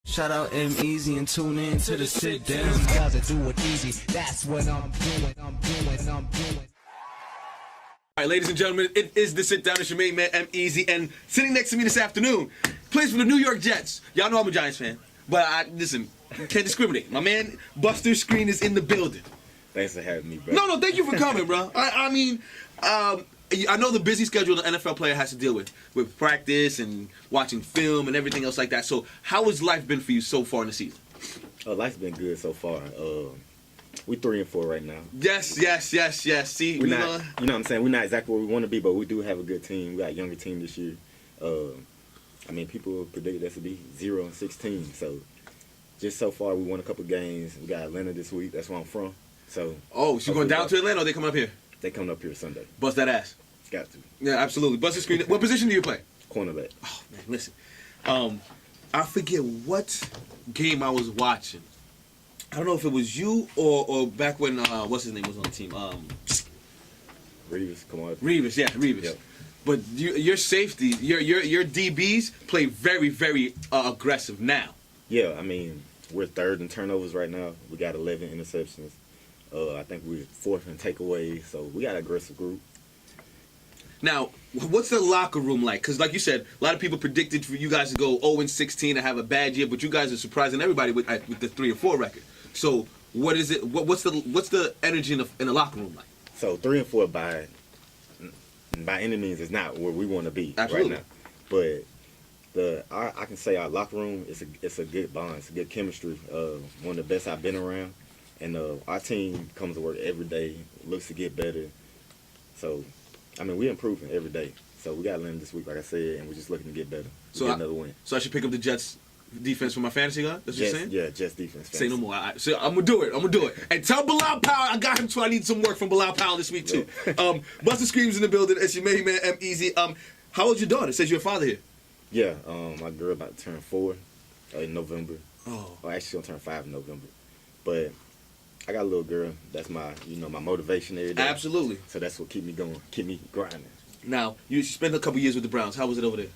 Shout out EmEz and tune in to the sit down. Gotta do it easy. That's what I'm doing. All right, ladies and gentlemen, it is the sit down. It's your main man, EmEz, and sitting next to me this afternoon, plays for the New York Jets. Y'all know I'm a Giants fan, but listen, can't discriminate. My man, Buster Skrine, is in the building. Thanks for having me, bro. No, thank you for coming, bro. I mean, I know the busy schedule an NFL player has to deal with practice and watching film and everything else like that. So how has life been for you so far in the season? Life's been good so far. We 3-4 right now. Yes. See, we're not, you know what I'm saying? We're not exactly where we want to be, but we do have a good team. We got a younger team this year. I mean, people predicted us to be 0-16. So just so far, we won a couple games. We got Atlanta this week. That's where I'm from. So you're going down to Atlanta, or they coming up here? They coming up here Sunday. Bust that ass. Got to. Yeah, absolutely. Buster Skrine. What position do you play? Cornerback. Oh man, listen. I forget what game I was watching. I don't know if it was you or back when what's his name was on the team. Reeves, come on. Reeves. Yep. But your safety, your DBs play very, very aggressive now. Yeah, I mean, we're third in turnovers right now. We got 11 interceptions. I think we're fourth in takeaways, so we got an aggressive group. Now, what's the locker room like? Because like you said, a lot of people predicted for you guys to go 0-16 and have a bad year, but you guys are surprising everybody with the 3-4 record. So what is it? What's the energy in the locker room like? So 3-4 by any means is not where we want to be Absolutely. Right now. But I can say our locker room it's a good bond, it's a good chemistry. One of the best I've been around. And our team comes to work every day, looks to get better. So, I mean, we're improving every day. So we got to learn this week, like I said, and we're just looking to get better. Get another win. So I should pick up the Jets defense for my fantasy guy? That's what you're saying? Yeah, Jets defense. Say no more. So I'm going to do it. And tell Bilal Powell I got him too. I need some work from Bilal Powell this week, too. Yeah. Buster Skrine's in the building. It's your main man, EmEz. How old's your daughter? It says you're a father here. Yeah, my girl about to turn 4 in November. Oh. Well, actually, she'll turn 5 in November. But I got a little girl. That's my motivation every day. Absolutely. So that's what keep me going, keep me grinding. Now, you spent a couple years with the Browns. How was it over there?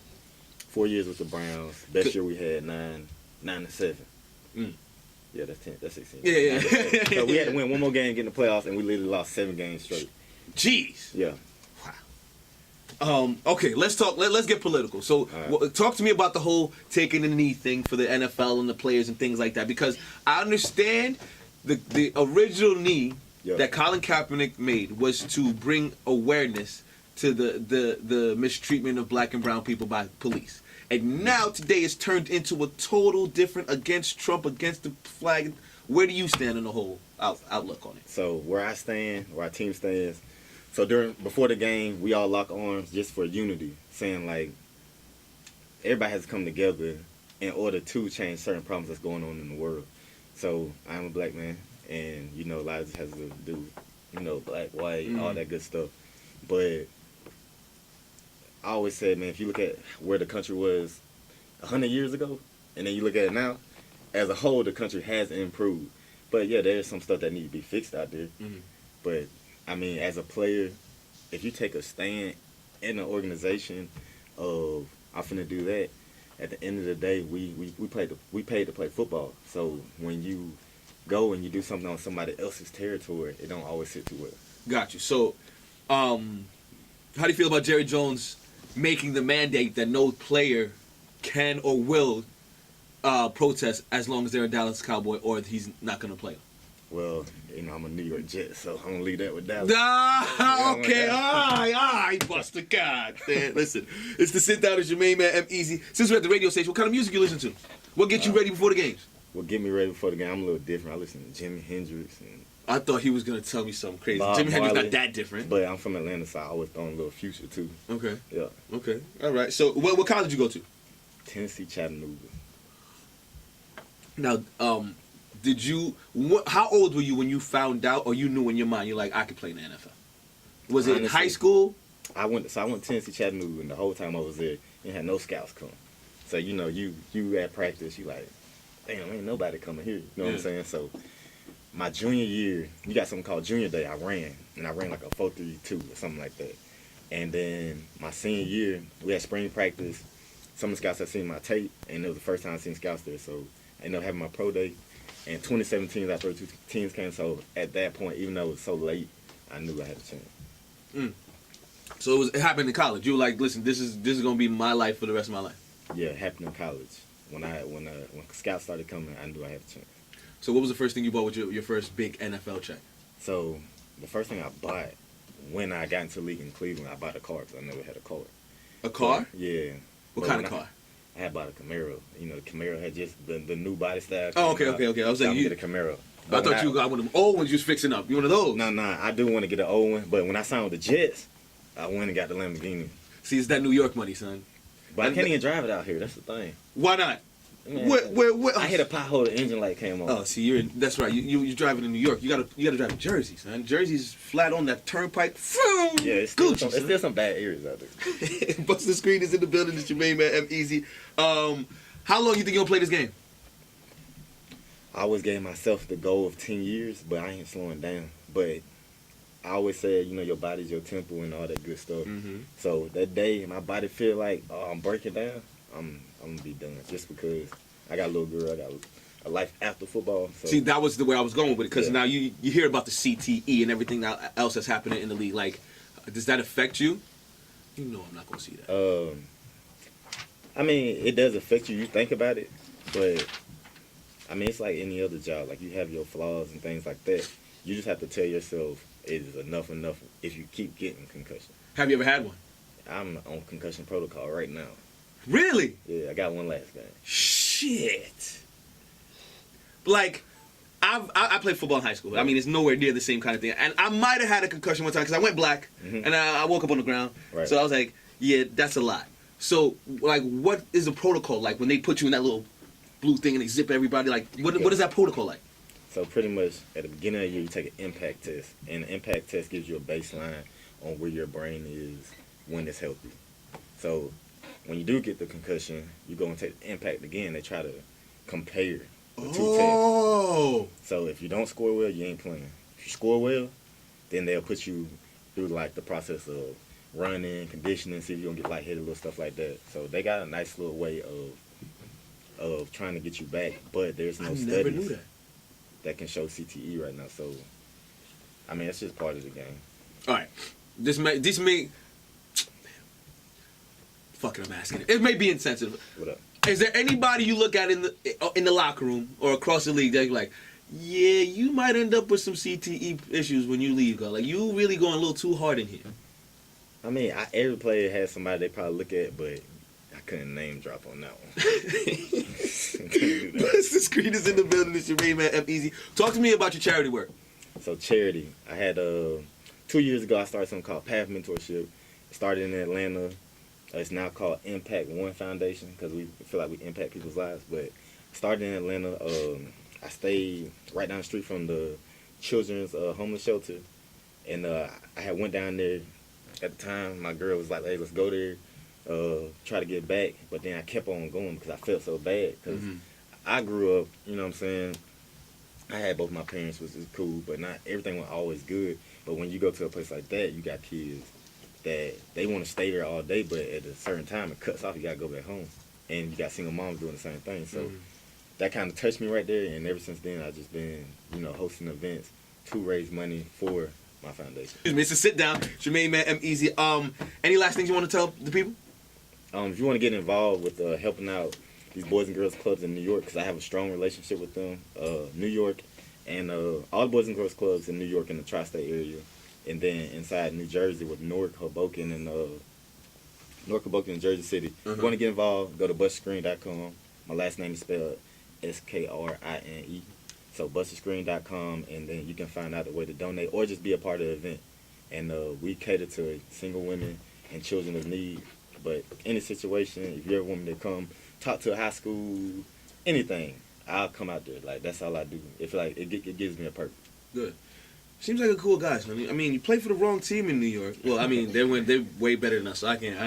4 years with the Browns. Best year we had 9-7. Yeah, that's 10. That's 16. Yeah. So we had to win one more game, get in the playoffs, and we literally lost 7 games straight. Jeez. Yeah. Wow. Okay, let's talk. Let's get political. So, talk to me about the whole taking the knee thing for the NFL and the players and things like that. Because I understand the original knee that Colin Kaepernick made was to bring awareness to the mistreatment of black and brown people by police. And now today it's turned into a total different against Trump, against the flag. Where do you stand in the whole outlook on it? So where I stand, where our team stands, so before the game, we all lock arms just for unity, saying like everybody has to come together in order to change certain problems that's going on in the world. So I'm a black man, and a lot of this has to do, black, white, all that good stuff. But I always said, man, if you look at where the country was 100 years ago, and then you look at it now, as a whole, the country has improved. But yeah, there's some stuff that needs to be fixed out there. Mm-hmm. But I mean, as a player, if you take a stand in an organization of I'm finna do that, at the end of the day, we paid to play football. So when you go and you do something on somebody else's territory, it don't always sit too well. Got you. So, how do you feel about Jerry Jones making the mandate that no player can or will protest as long as they're a Dallas Cowboy or he's not going to play? Well, I'm a New York Jet, so I'm going to leave that with Dallas. Okay, all right, Buster. God, man. Listen, it's the Sit Down. It's your main man, EmEz. Since we're at the radio station, what kind of music you listen to? What gets you ready before the games? What get me ready before the game? I'm a little different. I listen to Jimi Hendrix. And I thought he was going to tell me something crazy. Bob Jimi Hendrix Marley, not that different. But I'm from Atlanta, so I always throw in a little Future, too. Okay. Yeah. Okay. All right. So what college did you go to? Tennessee, Chattanooga. Now, how old were you when you found out, or you knew in your mind, you're like, I could play in the NFL? Was it in high school? I went to Tennessee, Chattanooga, and the whole time I was there, you had no scouts come. So, you at practice, you like, damn, ain't nobody coming here. You know what I'm saying? So, my junior year, you got something called Junior Day. I ran like a 4.32 or something like that. And then my senior year, we had spring practice. some of the scouts had seen my tape, and it was the first time I seen scouts there. So I ended up having my pro day. And 2017, after 2 teams came, so at that point, even though it was so late, I knew I had a chance. So it happened in college. You were like, listen, this is gonna be my life for the rest of my life. Yeah, it happened in college. When scouts started coming, I knew I had a chance. So what was the first thing you bought with your first big NFL check? So the first thing I bought when I got into the league in Cleveland, I bought a car because I never had a car. A car? So, yeah. What kind of car? I had bought a Camaro. You know, the Camaro had just the new body style. Oh, okay. I was like, you get a Camaro. I thought you got one of them old ones you was fixing up. You one of those? No, I do want to get an old one, but when I signed with the Jets, I went and got the Lamborghini. See, it's that New York money, son. But I can't even drive it out here. That's the thing. Why not? Man, where? I hit a pothole. The engine light came on. Oh, see, that's right. You're driving in New York. You gotta drive in Jersey, son. Jersey's flat on that turnpike. Yeah, it's still some bad areas out there. Buster Skrine is in the building. It's your main man, EmEz. How long you think you'll play this game? I always gave myself the goal of 10 years, but I ain't slowing down. But I always said, you know, your body's your temple and all that good stuff. Mm-hmm. So that day, my body feel like, oh, I'm breaking down, I'm gonna be done. Just because I got a little girl, I got a life after football. So. See, that was the way I was going with it, because Yeah. now you hear about the CTE and everything else that's happening in the league. Like, does that affect you? You know I'm not gonna see that. I mean, it does affect you. You think about it, but I mean, it's like any other job. Like, you have your flaws and things like that. You just have to tell yourself it is enough if you keep getting concussion. Have you ever had one? I'm on concussion protocol right now. Really? Yeah, I got one last game. Shit. Like, I played football in high school. I mean, it's nowhere near the same kind of thing. And I might have had a concussion one time because I went black and I woke up on the ground. Right. So I was like, yeah, that's a lot. So, like, what is the protocol like when they put you in that little blue thing and they zip everybody? Like, what is that protocol like? So pretty much at the beginning of the year, you take an impact test. And the impact test gives you a baseline on where your brain is when it's healthy. So when you do get the concussion, you go and take the impact again. They try to compare the two tests. So if you don't score well, you ain't playing. If you score well, then they'll put you through like the process of running, conditioning, see if you don't get lightheaded, little stuff like that. So they got a nice little way of trying to get you back, but there's no studies never knew that can show CTE right now. So I mean, it's just part of the game. All right, this may. Fuck it, I'm asking it. It may be insensitive. What up? Is there anybody you look at in the locker room or across the league that you're like, yeah, you might end up with some CTE issues when you leave, girl? Like, you really going a little too hard in here. I mean, every player has somebody they probably look at, but I couldn't name drop on that one. Buster Skrine is in the building. It's your main man, EmEz. Talk to me about your charity work. So charity, I had 2 years ago I started something called Path Mentorship. It started in Atlanta. It's now called Impact One Foundation because we feel like we impact people's lives. But started in Atlanta. I stayed right down the street from the children's homeless shelter, and I had went down there. At the time, my girl was like, "Hey, let's go there, try to get back." But then I kept on going because I felt so bad because I grew up. You know what I'm saying? I had both my parents, which is cool, but not everything was always good. But when you go to a place like that, you got kids that they want to stay there all day, but at a certain time it cuts off. You gotta go back home, and you got single moms doing the same thing. So that kind of touched me right there, and ever since then I've just been, hosting events to raise money for my foundation. Excuse me, it's a sit down. It's your main man, EmEz. Any last things you want to tell the people? If you want to get involved with helping out these Boys and Girls Clubs in New York, because I have a strong relationship with them, New York, and all the Boys and Girls Clubs in New York in the tri-state area. And then inside New Jersey with Newark, Hoboken, and Jersey City. If you want to get involved, go to busterskrine.com. My last name is spelled Skrine. So busterskrine.com, and then you can find out the way to donate or just be a part of the event. And we cater to single women and children of need. But any situation, if you ever want me to come talk to a high school, anything, I'll come out there. Like, that's all I do. It gives me a purpose. Good. Seems like a cool guy, son. I mean, you play for the wrong team in New York. Well, I mean, they're way better than us, so I can't.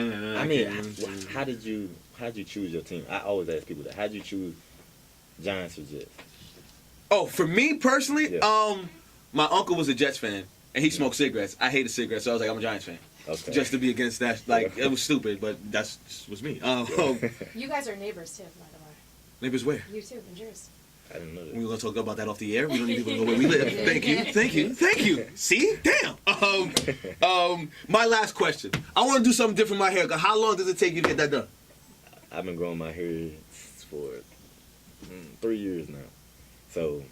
How did you choose your team? I always ask people that. How did you choose Giants or Jets? Oh, for me personally, my uncle was a Jets fan, and he smoked cigarettes. I hated cigarettes, so I was like, I'm a Giants fan. Okay. just to be against that. Like, it was stupid, but that's was me. You guys are neighbors too, by the way. Neighbors where? You too, in Jersey. I didn't know that. We're going to talk about that off the air. We don't need people to know where we live. Thank you. See? Damn. My last question. I want to do something different with my hair. How long does it take you to get that done? I've been growing my hair for 3 years now. So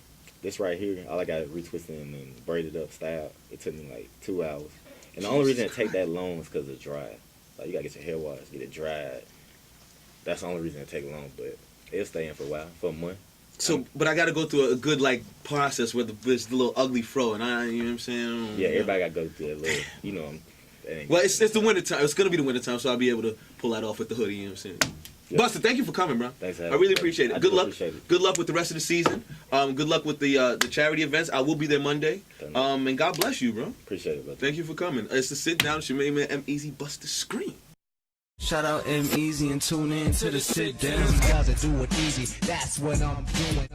this right here, all I got is retwist it and then braid it up style. It took me like 2 hours. And the only reason it take that long is because it's dry. Like, you got to get your hair washed, get it dried. That's the only reason it take long, but it'll stay in for a while, for a month. So, but I got to go through a good, like, process where there's the little ugly fro, and you know what I'm saying? Yeah, everybody got to go through that little, you know. Well, it's the winter time. It's going to be the winter time, so I'll be able to pull that off with the hoodie, you know what I'm saying? Yeah. Buster, thank you for coming, bro. Thanks, I really appreciate it. Good luck. Appreciate it. Good luck with the rest of the season. Good luck with the charity events. I will be there Monday. And God bless you, bro. Appreciate it, brother. Thank you for coming. It's the sit down. It's your main man, EmEz Buster Skrine. Shout out EmEz and tune in to the sit down. Doesn't do it easy. That's what I'm doing.